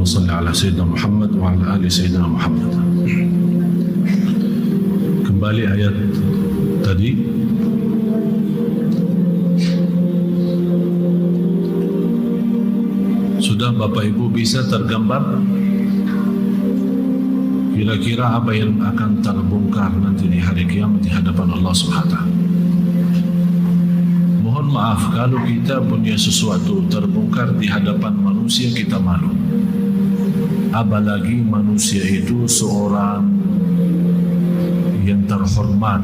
salli ala Sayyidina Muhammad wa ala ali Sayyidina Muhammad. Kembali ayat tadi. Sudah Bapak Ibu bisa tergambar kira-kira apa yang akan terbongkar nanti di hari kiamat di hadapan Allah Subhanahu wa Ta'ala. Mohon maaf kalau kita punya sesuatu terbongkar di hadapan manusia, kita malu. Apalagi manusia itu seorang yang terhormat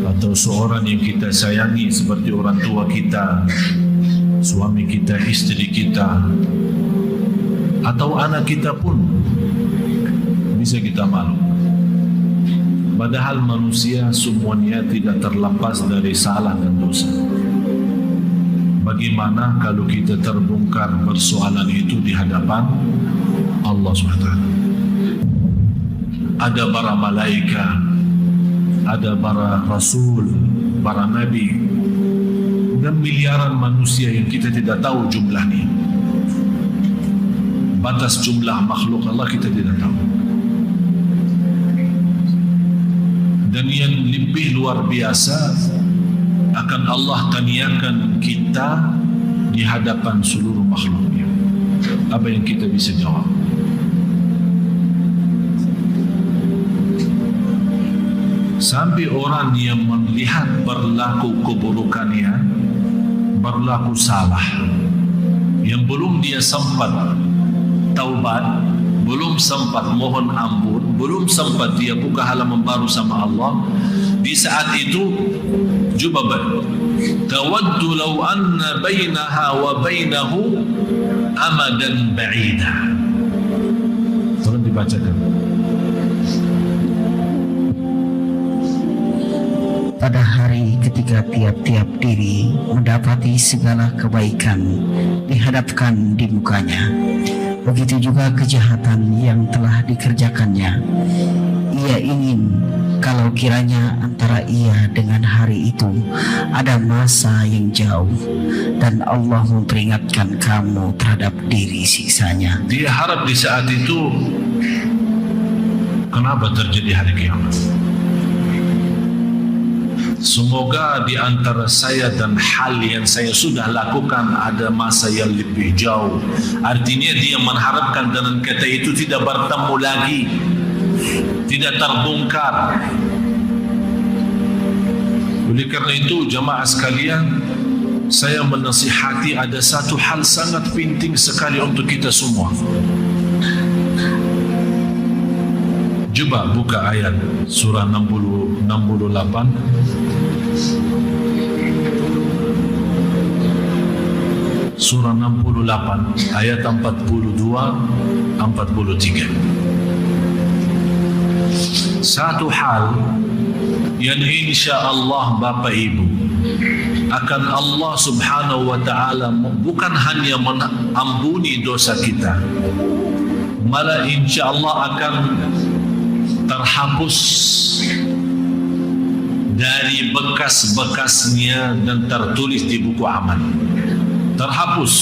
atau seorang yang kita sayangi seperti orang tua kita, suami kita, istri kita, atau anak kita pun bisa kita malu. Padahal manusia semuanya tidak terlepas dari salah dan dosa. Bagaimana kalau kita terbongkar persoalan itu di hadapan Allah SWT? Ada para malaikat, ada para rasul, para nabi, dan miliaran manusia yang kita tidak tahu jumlahnya. Batas jumlah makhluk Allah kita tidak tahu. Dan yang lebih luar biasa, akan Allah taniakan kita di hadapan seluruh makhluknya. Apa yang kita bisa jawab? Sampai orang yang melihat berlaku keburukannya, berlaku salah, yang belum dia sempat taubat, belum sempat mohon ampun, belum sempat dia buka halaman baru sama Allah, di saat itu coba tawaddu law anna bainaha wa bainahu amadan ba'ida. Tolong dibacakan. Pada hari ketika tiap-tiap diri mendapati segala kebaikan dihadapkan di mukanya, begitu juga kejahatan yang telah dikerjakannya. Ia ingin kalau kiranya antara ia dengan hari itu ada masa yang jauh, dan Allah memperingatkan kamu terhadap diri siksanya. Dia harap di saat itu, kenapa terjadi hari kiamat? Semoga di antara saya dan hal yang saya sudah lakukan ada masa yang lebih jauh. Artinya dia mengharapkan dengan kata itu tidak bertemu lagi, tidak terbongkar. Oleh karena itu jamaah sekalian, saya menasihati ada satu hal sangat penting sekali untuk kita semua. Coba buka ayat surah 68. Surah 68 ayat 42-43. Satu hal yang insya Allah Bapak Ibu akan Allah Subhanahu wa Ta'ala bukan hanya mengampuni dosa kita, malah insya Allah akan terhapus dari bekas-bekasnya dan tertulis di buku amal. Terhapus.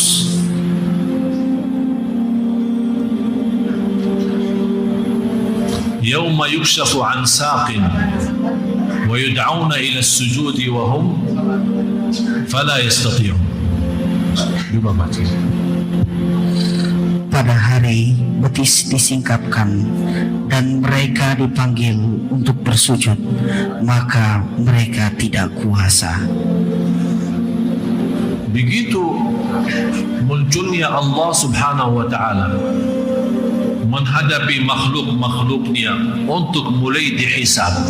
Yauma yukshafu an saqin wa yud'auna ila as-sujudi wa hum fala yastati'un. Coba baca. Pada hari betis disingkapkan dan mereka dipanggil untuk bersujud, maka mereka tidak kuasa. Begitu munculnya Allah Subhanahu wa Ta'ala menghadapi makhluk-makhluknya untuk mulai dihisab.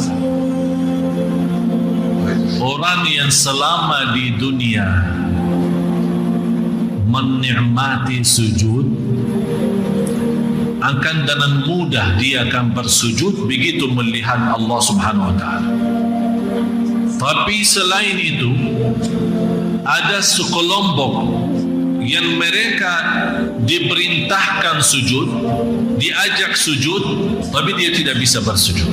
Orang yang selama di dunia menikmati sujud, akan dengan mudah dia akan bersujud begitu melihat Allah Subhanahu wa Ta'ala. Tapi selain itu, ada sekelompok yang mereka diperintahkan sujud, diajak sujud, tapi dia tidak bisa bersujud.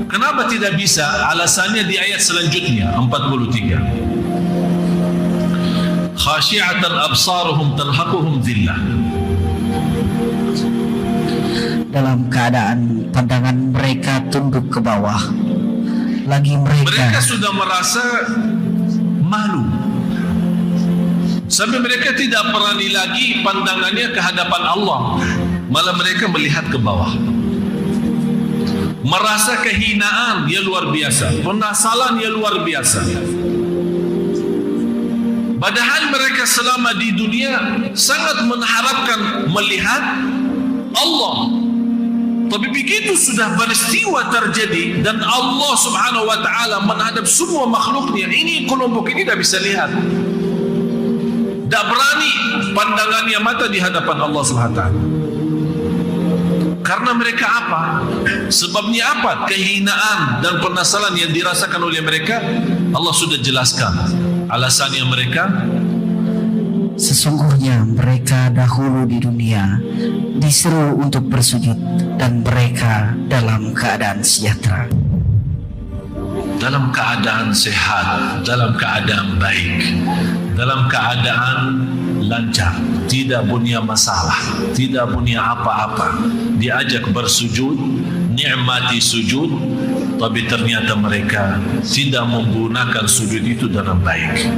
Kenapa tidak bisa? Alasannya di ayat selanjutnya 43. khashi'atan absaruhum tarhaquhum dhillah. Dalam keadaan pandangan mereka tunduk ke bawah, lagi Mereka sudah merasa malu sampai mereka tidak berani lagi pandangannya ke hadapan Allah, malah mereka melihat ke bawah, merasa kehinaan yang luar biasa, penyesalan yang luar biasa. Padahal mereka selama di dunia sangat mengharapkan melihat Allah. Tapi begitu sudah peristiwa terjadi dan Allah Subhanahu wa taala menghadap semua makhluknya, ini kelompok ini tidak bisa lihat. Tak berani pandangannya mata di hadapan Allah Subhanahu wa taala. Karena mereka apa? Sebabnya apa? Kehinaan dan penyesalan yang dirasakan oleh mereka, Allah sudah jelaskan. Alasannya mereka, sesungguhnya mereka dahulu di dunia diseru untuk bersujud dan mereka dalam keadaan sejahtera, dalam keadaan sehat, dalam keadaan baik, dalam keadaan lancar, tidak punya masalah, tidak punya apa-apa, diajak bersujud, nikmati sujud, tapi ternyata mereka tidak menggunakan sujud itu dengan baik.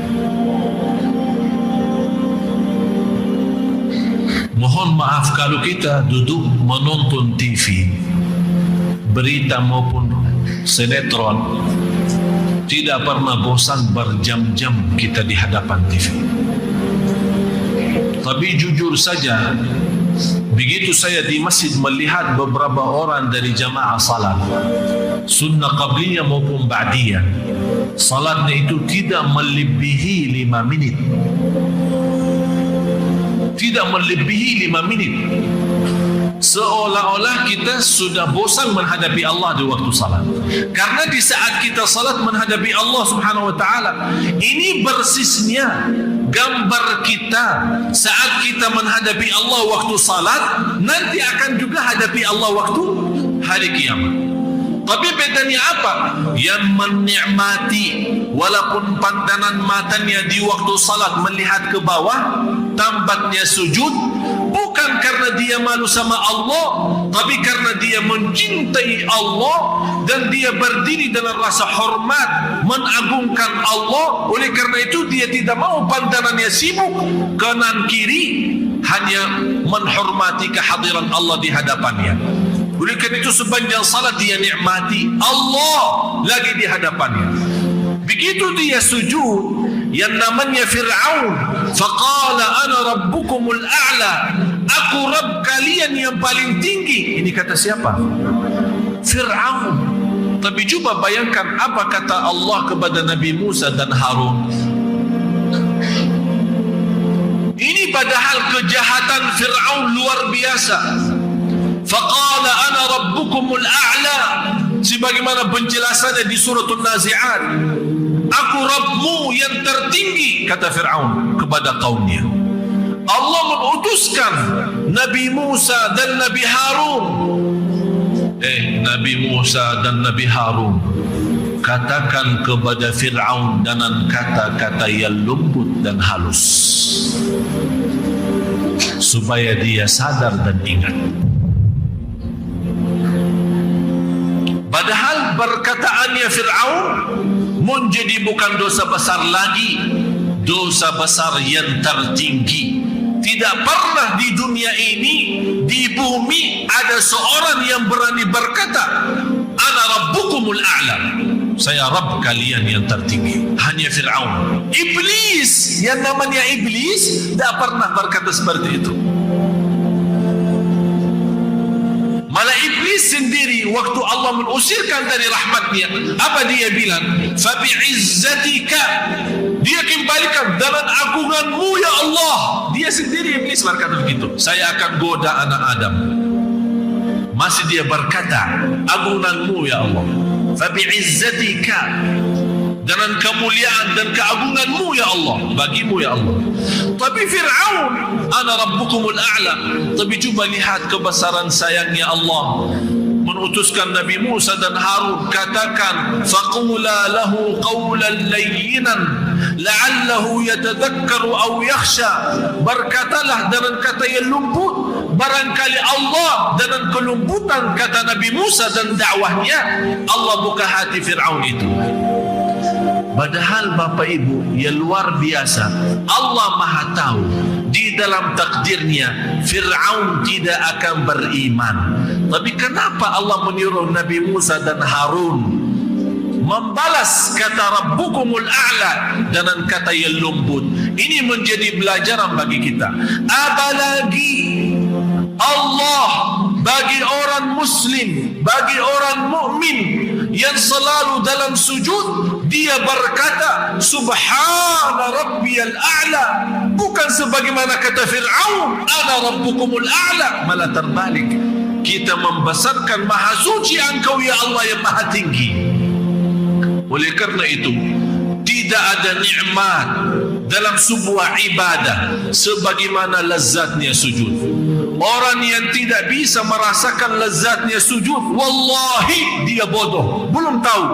Mohon maaf kalau kita duduk menonton TV, berita maupun sinetron, tidak pernah bosan berjam-jam kita di hadapan TV. Tapi jujur saja, begitu saya di masjid melihat beberapa orang dari jamaah salat, sunnah qabliyah maupun ba'diyah, salatnya itu tidak melebihi 5 menit. Tidak melebihi 5 menit. Seolah-olah kita sudah bosan menghadapi Allah di waktu salat. Karena di saat kita salat menghadapi Allah Subhanahu wa taala, ini bersisnya gambar kita saat kita menghadapi Allah waktu salat, nanti akan juga hadapi Allah waktu hari kiamat. Tapi bedanya apa? Yang menikmati walaupun pandangan matanya di waktu salat melihat ke bawah, tampaknya sujud, bukan karena dia malu sama Allah, tapi karena dia mencintai Allah dan dia berdiri dengan rasa hormat, mengagungkan Allah. Oleh karena itu dia tidak mau pandangannya sibuk kanan kiri, hanya menghormati kehadiran Allah di hadapannya. Oleh karena itu sepanjang salat dia nikmati Allah lagi di hadapannya. Begitu dia sujud, yang namanya Fir'aun, faqala ana rabbukumul a'la, aku Rabb kalian yang paling tinggi. Ini kata siapa? Fir'aun. Tapi coba bayangkan apa kata Allah kepada Nabi Musa dan Harun. Ini padahal kejahatan Fir'aun luar biasa. Faqala ana rabbukumul a'la, sebagaimana penjelasannya di suratul Nazi'at. Aku Rabbmu yang tertinggi, kata Fir'aun kepada kaumnya. Allah mengutuskan Nabi Musa dan Nabi Harun. Nabi Musa dan Nabi Harun, katakan kepada Fir'aun dengan kata-kata yang lembut dan halus, supaya dia sadar dan ingat. Padahal perkataannya Fir'aun menjadi bukan dosa besar lagi, dosa besar yang tertinggi. Tidak pernah di dunia ini, di bumi ada seorang yang berani berkata, ana rabbukumul a'la, saya Rabb kalian yang tertinggi. Hanya Fir'aun. Iblis, yang namanya Iblis, tidak pernah berkata seperti itu. Malah Iblis sendiri waktu Allah mengusirkan dari rahmatnya, apa dia bilang? Fabi'izzatika, dia kembalikan dengan agunganmu ya Allah. Dia sendiri Iblis berkata begitu, saya akan goda anak Adam. Masih dia berkata agunganmu ya Allah. Fabi'izzatika, dengan kemuliaan dan keagunganmu ya Allah, bagimu ya Allah. Tapi Fir'aun, ana rabbukumul a'la. Tapi coba lihat kebesaran sayangnya Allah, mengutuskan Nabi Musa dan Harun, katakan, faqula lahu qawlan layyinan la'allahu yatadhakkaru aw yakhsha. Berkatalah dengan kata yang lembut, barangkali Allah dengan kelembutan kata Nabi Musa dan dakwahnya Allah buka hati Fir'aun itu. Padahal Bapak Ibu yang luar biasa, Allah Maha tahu di dalam takdirnya Fir'aun tidak akan beriman. Tapi kenapa Allah menyuruh Nabi Musa dan Harun membalas kata Rabbukumul A'la dengan kata yang lembut? Ini menjadi pelajaran bagi kita. Apalagi Allah bagi orang muslim, bagi orang mukmin yang selalu dalam sujud, dia berkata subhana rabbiyal a'la, bukan sebagaimana kata Fir'aun ana rabbukumul a'la. Malah terbalik, kita membesarkan maha suci engkau ya Allah yang maha tinggi. Oleh karena itu tidak ada nikmat dalam sebuah ibadah sebagaimana lezatnya sujud. Orang yang tidak bisa merasakan lezatnya sujud, wallahi dia bodoh, belum tahu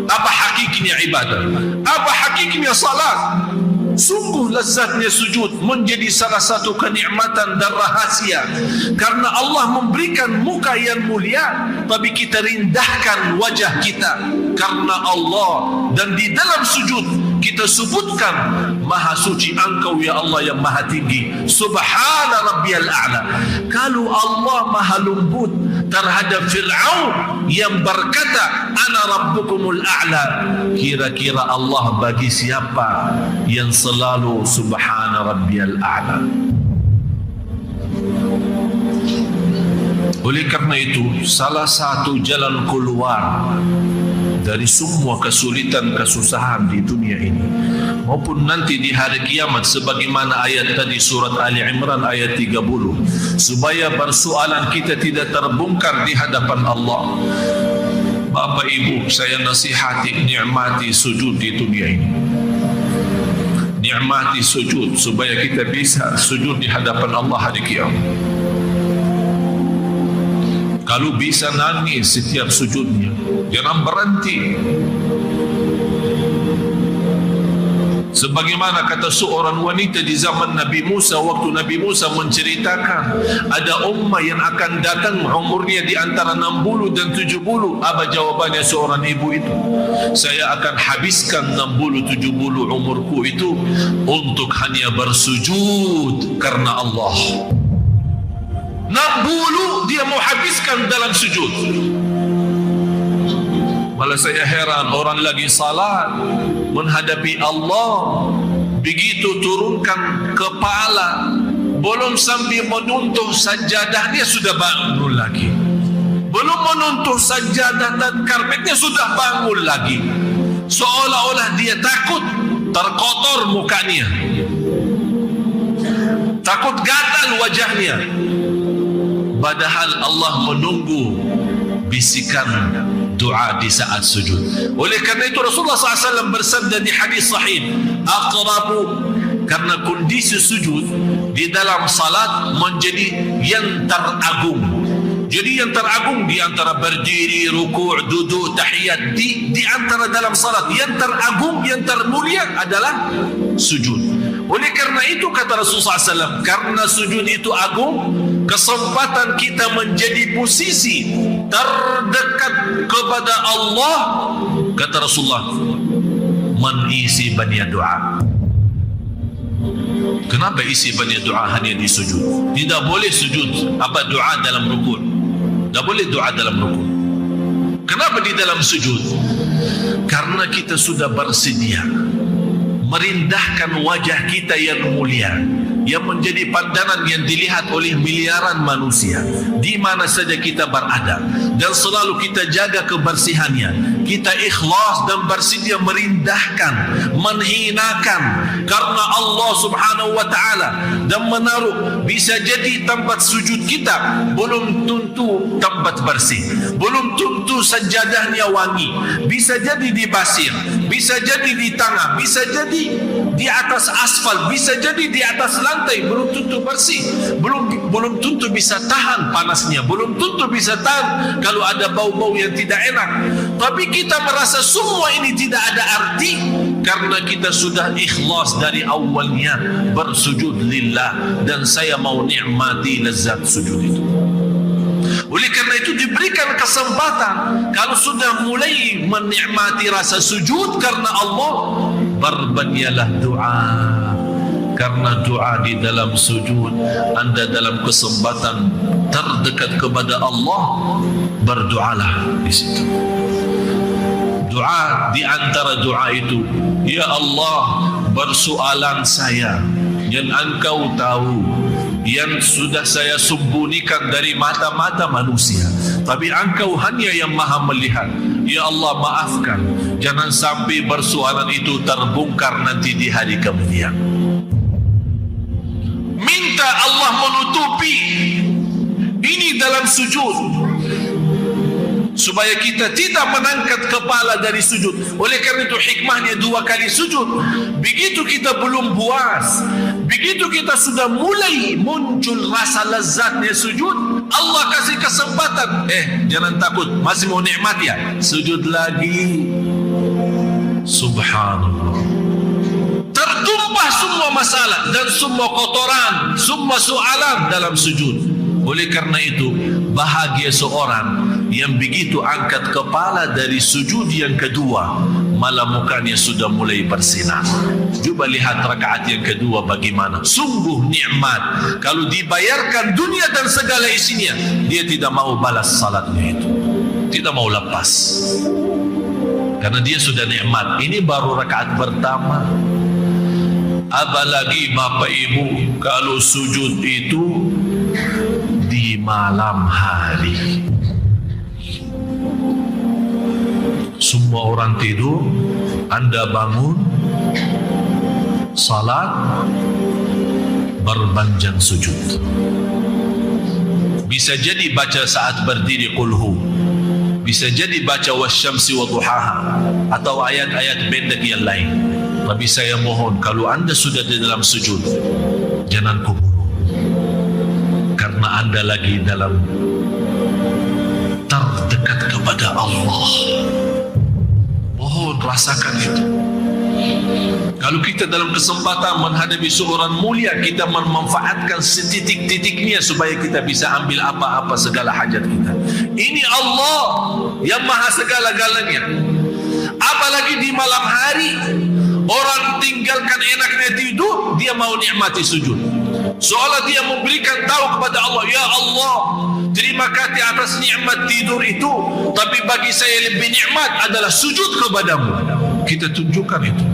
apa hakikatnya ibadah, apa hakikatnya salat. Sungguh lezatnya sujud menjadi salah satu kenikmatan dan rahasia, karena Allah memberikan muka yang mulia, tapi kita rindahkan wajah kita karena Allah. Dan di dalam sujud kita sebutkan maha suci engkau ya Allah yang maha tinggi, subhana rabbiyal a'la. Kalau Allah maha lembut terhadap Fir'aun yang berkata ana rabbukumul a'la, kira-kira Allah bagi siapa yang selalu subhana rabbiyal a'la? Oleh karena itu, salah satu jalan keluar dari semua kesulitan kesusahan di dunia ini maupun nanti di hari kiamat, sebagaimana ayat tadi surat Ali Imran ayat 30, supaya persoalan kita tidak terbongkar di hadapan Allah. Bapak Ibu, saya nasihati, nikmati sujud di dunia ini, nikmati sujud supaya kita bisa sujud di hadapan Allah hari kiamat. Kalau bisa nangis setiap sujudnya, jangan berhenti. Sebagaimana kata seorang wanita di zaman Nabi Musa, waktu Nabi Musa menceritakan ada ummah yang akan datang umurnya di antara 60 dan 70. Apa jawabannya seorang ibu itu? Saya akan habiskan 60-70 umurku itu untuk hanya bersujud karena Allah. 60 dia mau habiskan dalam sujud. Malah saya heran, orang lagi salat menghadapi Allah, begitu turunkan kepala, belum sambil menuntuh sajadah dia sudah bangun lagi, belum menuntuh sajadah dan karpetnya sudah bangun lagi, seolah-olah dia takut terkotor mukanya, takut gatal wajahnya. Padahal Allah menunggu bisikan doa di saat sujud. Oleh karena itu Rasulullah SAW bersabda di hadis sahih, aqrabu, karena kondisi sujud di dalam salat menjadi yang teragung. Jadi yang teragung di antara berdiri, rukuk, duduk, tahiyat, di antara dalam salat yang teragung, yang termulia adalah sujud. Oleh karena itu kata Rasulullah SAW, karena sujud itu agung, kesempatan kita menjadi posisi terdekat kepada Allah, kata Rasulullah, mengisi banyak doa. Kenapa isi banyak doa hanya di sujud? Tidak boleh sujud apa doa dalam rukuk, tidak boleh doa dalam rukuk. Kenapa di dalam sujud? Karena kita sudah bersedia merindahkan wajah kita yang mulia, yang menjadi pandangan yang dilihat oleh miliaran manusia di mana saja kita berada, dan selalu kita jaga kebersihannya. Kita ikhlas dan bersedia merindahkan, menghinakan karena Allah Subhanahu wa taala, dan menaruh bisa jadi tempat sujud kita belum tentu tempat bersih, belum tentu sajadahnya wangi. Bisa jadi di pasir, bisa jadi di tanah, bisa jadi di atas aspal, bisa jadi di atas lantai, belum tentu bersih, belum tentu bisa tahan panasnya, belum tentu bisa tahan kalau ada bau-bau yang tidak enak. Tapi kita merasa semua ini tidak ada arti karena kita sudah ikhlas dari awalnya bersujud lillah, dan saya mau nikmati lezat sujud itu. Oleh karena itu diberikan kesempatan, kalau sudah mulai menikmati rasa sujud karena Allah, berbanyaklah doa. Karena doa di dalam sujud, anda dalam kesempatan terdekat kepada Allah, berdoalah di situ. Doa di antara doa itu, ya Allah, bersoalan saya yang Engkau tahu, yang sudah saya sembunyikan dari mata-mata manusia, tapi Engkau hanya yang maha melihat. Ya Allah, maafkan, jangan sampai persoalan itu terbongkar nanti di hari kemudian. Minta Allah menutupi ini dalam sujud, supaya kita tidak mengangkat kepala dari sujud. Oleh karena itu hikmahnya 2 kali sujud. Begitu kita belum puas, begitu kita sudah mulai muncul rasa lezatnya sujud, Allah kasih kesempatan, jangan takut, masih mau nikmat ya, sujud lagi. Subhanallah, tertumpah semua masalah dan semua kotoran, semua soalan dalam sujud. Oleh karena itu bahagia seorang yang begitu angkat kepala dari sujud yang kedua, malah mukanya sudah mulai bersinar. Coba lihat rakaat yang kedua bagaimana, sungguh nikmat. Kalau dibayarkan dunia dan segala isinya, dia tidak mau balas salatnya itu, tidak mau lepas, karena dia sudah nikmat. Ini baru rakaat pertama. Apalagi Bapak Ibu kalau sujud itu di malam hari, semua orang tidur, anda bangun, salat, berbanjang sujud. Bisa jadi baca saat berdiri qulhu, bisa jadi baca wasyamsi wa duhaha, atau ayat-ayat pendek yang lain. Tapi saya mohon, kalau anda sudah di dalam sujud, jangan kubur, karena anda lagi dalam terdekat kepada Allah. Mohon rasakan itu. Kalau kita dalam kesempatan menghadapi seorang mulia, kita memanfaatkan setitik-titiknya supaya kita bisa ambil apa-apa segala hajat kita. Ini Allah yang maha segala-galanya. Apalagi di malam hari, orang tinggalkan enaknya tidur, dia mau nikmati sujud. Seolah dia memberikan tahu kepada Allah, ya Allah, terima kasih atas nikmat tidur itu, tapi bagi saya lebih nikmat adalah sujud kepadamu. Kita tunjukkan itu.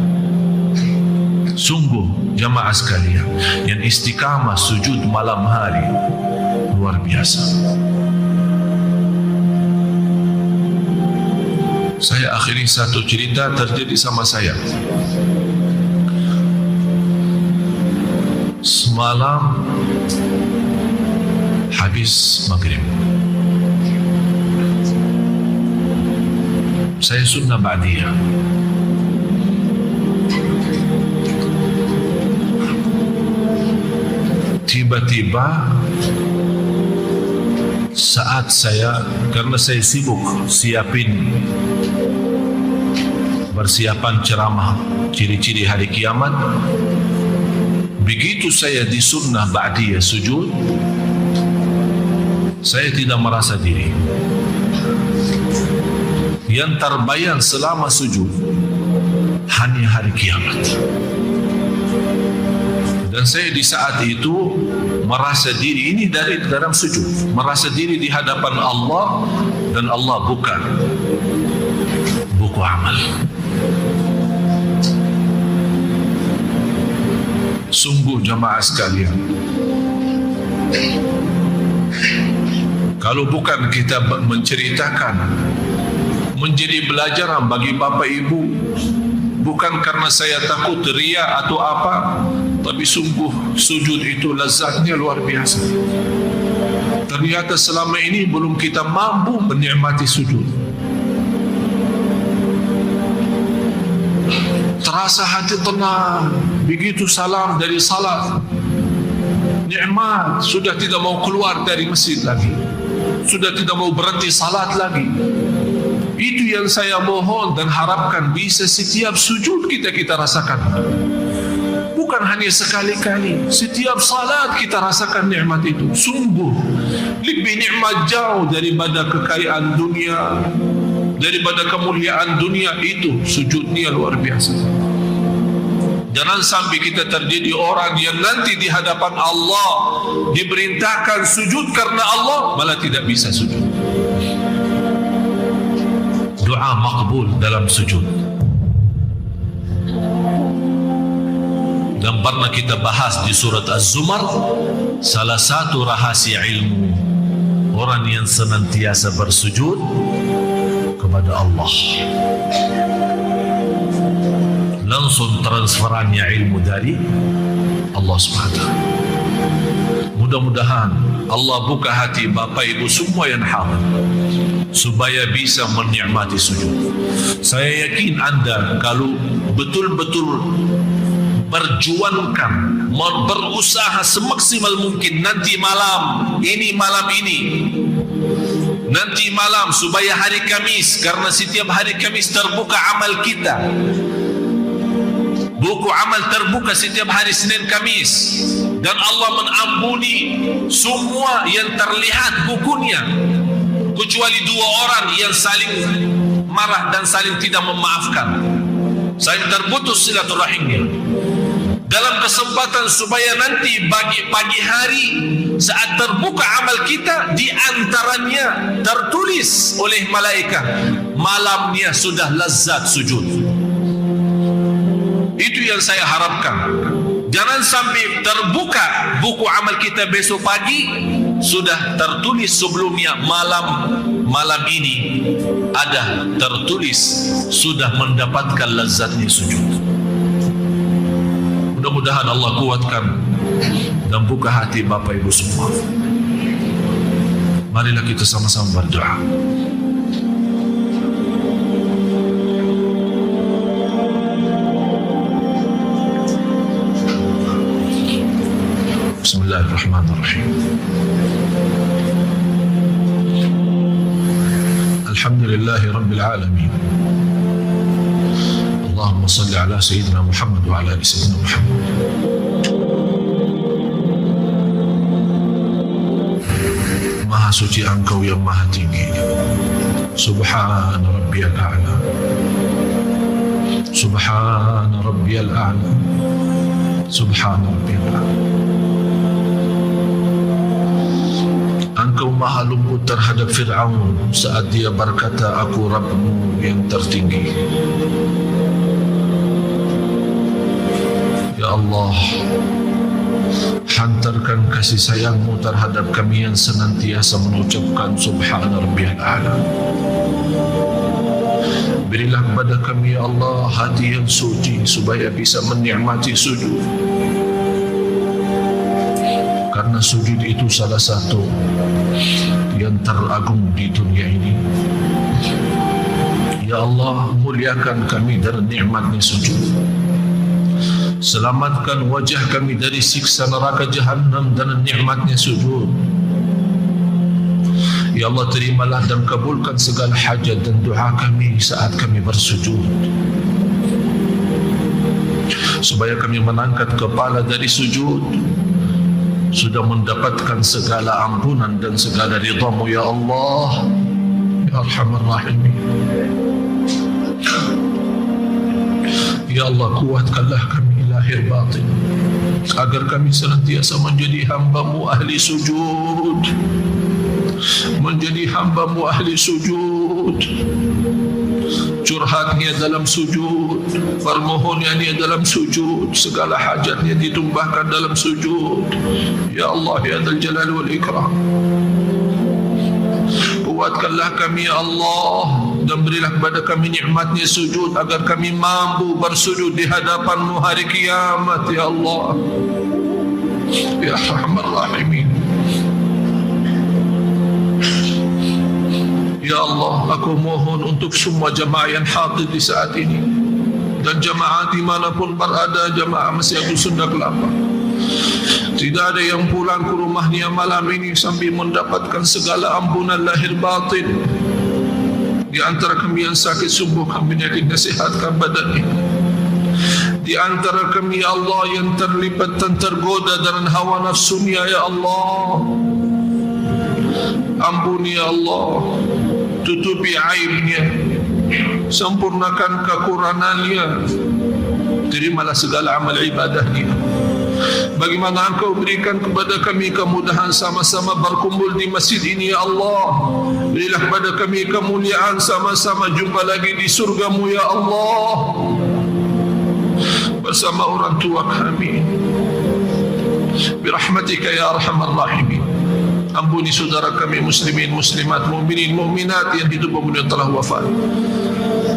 Sungguh jamaah sekalian, yang istiqamah sujud malam hari luar biasa. Saya akhiri satu cerita terjadi sama saya. Semalam habis maghrib, saya sunnah ba'diyah. Tiba-tiba saat saya, karena saya sibuk persiapan ceramah ciri-ciri hari kiamat, begitu saya di sunnah ba'diyah sujud, saya tidak merasa diri. Yang terbayang selama sujud hanya hari kiamat. Dan saya di saat itu merasa diri ini dari dalam sujud, merasa diri di hadapan Allah, dan Allah bukan buku amal. Sungguh jamaah sekalian, kalau bukan kita menceritakan, menjadi pelajaran bagi Bapak Ibu, bukan karena saya takut ria atau apa, tapi sungguh sujud itu lezatnya luar biasa. ternyata selama ini belum kita mampu menikmati sujud. Terasa hati tenang begitu salam dari salat, nikmat, sudah tidak mau keluar dari masjid lagi, sudah tidak mau berhenti salat lagi. Itu yang saya mohon dan harapkan bisa setiap sujud kita rasakan. Bukan hanya sekali-kali, setiap salat kita rasakan nikmat itu. Sungguh lebih nikmat jauh daripada kekayaan dunia, daripada kemuliaan dunia. Itu sujudnya luar biasa. Jangan sampai kita terjadi orang yang nanti di hadapan Allah diperintahkan sujud karena Allah malah tidak bisa sujud. Doa makbul dalam sujud. Dan pernah kita bahas di surat Az-Zumar, salah satu rahasia ilmu orang yang senantiasa bersujud kepada Allah, langsung transferannya ilmu dari Allah SWT. Mudah-mudahan Allah buka hati Bapak Ibu semua yang hadir supaya bisa menikmati sujud. Saya yakin Anda kalau betul-betul berjuangkan, berusaha semaksimal mungkin nanti malam ini, nanti malam supaya hari Kamis, karena setiap hari Kamis terbuka amal kita, buku amal terbuka setiap hari Senin Kamis, dan Allah mengampuni semua yang terlihat bukunya kecuali dua orang yang saling marah dan saling tidak memaafkan, saling terputus silaturahimnya. Dalam kesempatan supaya nanti pagi hari saat terbuka amal kita, di antaranya tertulis oleh malaikat malamnya sudah lazat sujud. Itu yang saya harapkan. Jangan sampai terbuka buku amal kita besok pagi sudah tertulis sebelumnya malam ini ada tertulis sudah mendapatkan lazatnya sujud. Mudah-mudahan Allah kuatkan dan buka hati Bapak Ibu semua. Marilah kita sama-sama berdoa. Bismillahirrahmanirrahim. Alhamdulillahi Rabbil Alamin. Allahumma salli ala Sayyidina Muhammad wa ala ali Sayyidina Muhammad. Maha suci Engkau yang maha tinggi. Subhana Rabbiyal A'la. Subhana Rabbiyal A'la. Subhana Rabbiyal A'la. Engkau maha lembut terhadap Fir'aun saat dia berkata, aku Rabbmu yang tertinggi. Ya Allah, hantarkan kasih sayangmu terhadap kami yang senantiasa mengucapkan Subhana Rabbiyal A'la. Berilah kepada kami ya Allah hati yang suci supaya bisa menikmati sujud. Karena sujud itu salah satu yang teragung di dunia ini. Ya Allah, muliakan kami dari nikmatnya sujud. Selamatkan wajah kami dari siksa neraka Jahannam dan nikmatnya sujud. Ya Allah, terimalah dan kabulkan segala hajat dan doa kami saat kami bersujud, supaya kami mengangkat kepala dari sujud sudah mendapatkan segala ampunan dan segala ridha-Mu ya Allah ya Arhamar Rahimin. Ya Allah, kuatkanlah kami lahir batin agar kami senantiasa menjadi hamba-Mu ahli sujud, menjadi hamba-Mu ahli sujud, curhatnya dalam sujud, permohonannya dalam sujud, segala hajatnya ditumpahkan dalam sujud. Ya Allah ya Dzal Jalal wal Ikram, kuatkanlah kami ya Allah dan berilah kepada kami nikmatnya sujud agar kami mampu bersujud di hadapan-Mu hari kiamat ya Allah ya Arhamar Rahimin. Ya Allah, aku mohon untuk semua jamaah yang hadir di saat ini dan jamaah dimanapun berada, jamaah Masjid Sunda Kelapa. Tidak ada yang pulang ke rumahnya malam ini sambil mendapatkan segala ampunan lahir batin. Di antara kami yang sakit sembuhkan, penyakit sehatkan badannya. Di antara kami ya Allah yang terlibat dan tergoda dengan hawa nafsunya ya Allah, ampuni ya Allah, tutupi aibnya, sempurnakan kekurangannya, terimalah segala amal ibadahnya. Bagaimana Engkau berikan kepada kami kemudahan sama-sama berkumpul di masjid ini ya Allah. Berilah kepada kami kemuliaan sama-sama jumpa lagi di surga-Mu ya Allah bersama orang tua kami. Birahmatika ya arhamar rahimin. Ampuni saudara kami muslimin, muslimat, mukminin, mukminat yang hidup maupun yang telah wafat.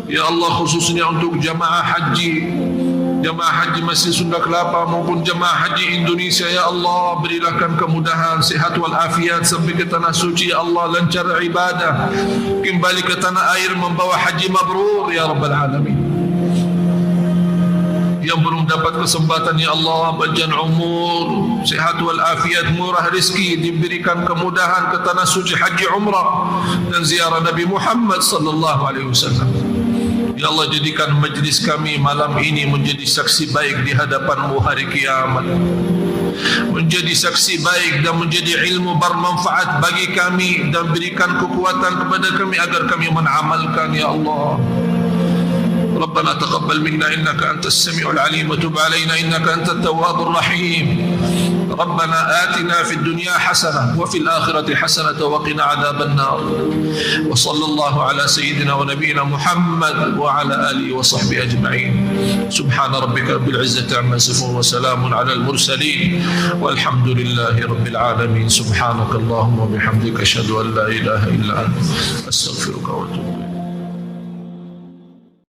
Ya Allah, khususnya untuk jamaah haji Masjid Sunda Kelapa maupun jamaah haji Indonesia ya Allah, berilakan kemudahan, sehat wal afiat sampai ke tanah suci ya Allah, lancar ibadah, kembali ke tanah air membawa haji mabrur ya Rabbal Alamin. Yang belum dapat kesempatan ya Allah, panjang umur, sehat wal afiat, murah rezeki, diberikan kemudahan ke tanah suci haji umrah dan ziarah Nabi Muhammad sallallahu alaihi wasallam. Ya Allah, jadikan majlis kami malam ini menjadi saksi baik di hadapan-Mu hari kiamat, menjadi saksi baik dan menjadi ilmu bermanfaat bagi kami, dan berikan kekuatan kepada kami agar kami mengamalkan ya Allah. ربنا تقبل منا إنك أنت السميع العليم وتب علينا إنك أنت التواب الرحيم. ربنا آتنا في الدنيا حسنة وفي الآخرة حسنة وقنا عذاب النار. وصلى الله على سيدنا ونبينا محمد وعلى آله وصحبه أجمعين. سبحان ربك رب العزة عما يصفون وسلام على المرسلين والحمد لله رب العالمين. سبحانك اللهم وبحمدك أشهد أن لا إله إلا أنت أستغفرك وأتوب إليك.